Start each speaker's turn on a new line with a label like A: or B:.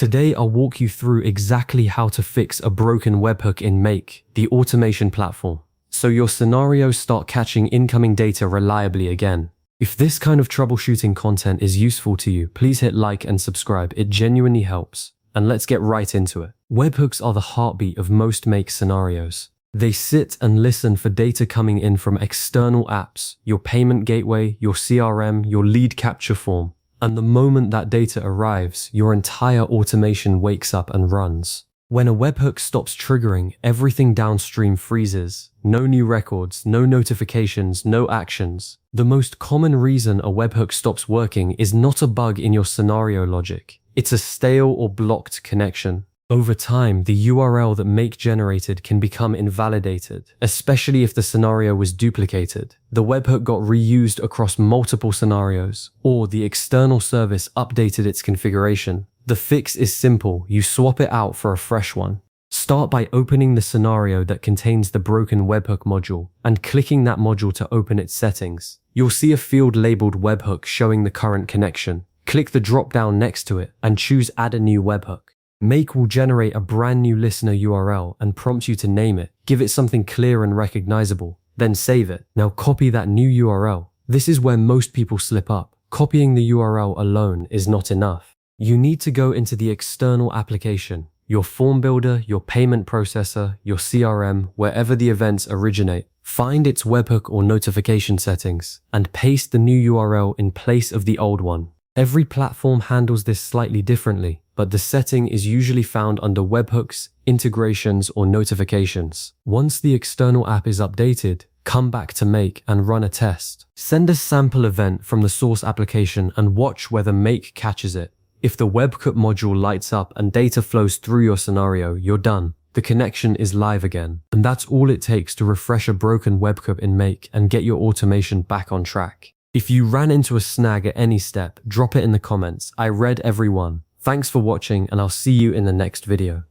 A: Today I'll walk you through exactly how to fix a broken webhook in Make, the automation platform, so your scenarios start catching incoming data reliably again. If this kind of troubleshooting content is useful to you, please hit like and subscribe. It genuinely helps. And let's get right into it. Webhooks are the heartbeat of most Make scenarios. They sit and listen for data coming in from external apps, your payment gateway, your CRM, your lead capture form. And the moment that data arrives, your entire automation wakes up and runs. When a webhook stops triggering, everything downstream freezes. No new records, no notifications, no actions. The most common reason a webhook stops working is not a bug in your scenario logic. It's a stale or blocked connection. Over time, the URL that Make generated can become invalidated, especially if the scenario was duplicated. The webhook got reused across multiple scenarios, or the external service updated its configuration. The fix is simple. You swap it out for a fresh one. Start by opening the scenario that contains the broken webhook module and clicking that module to open its settings. You'll see a field labeled webhook showing the current connection. Click the drop-down next to it and choose Add a new webhook. Make will generate a brand new listener URL and prompt you to name it. Give it something clear and recognizable, then save it. Now copy that new URL. This is where most people slip up. Copying the URL alone is not enough. You need to go into the external application, your form builder, your payment processor, your CRM, wherever the events originate. Find its webhook or notification settings and paste the new URL in place of the old one. Every platform handles this slightly differently, but the setting is usually found under webhooks, integrations, or notifications. Once the external app is updated, come back to Make and run a test. Send a sample event from the source application and watch whether Make catches it. If the webhook module lights up and data flows through your scenario, you're done. The connection is live again. And that's all it takes to refresh a broken webhook in Make and get your automation back on track. If you ran into a snag at any step, drop it in the comments. I read every one. Thanks for watching, and I'll see you in the next video.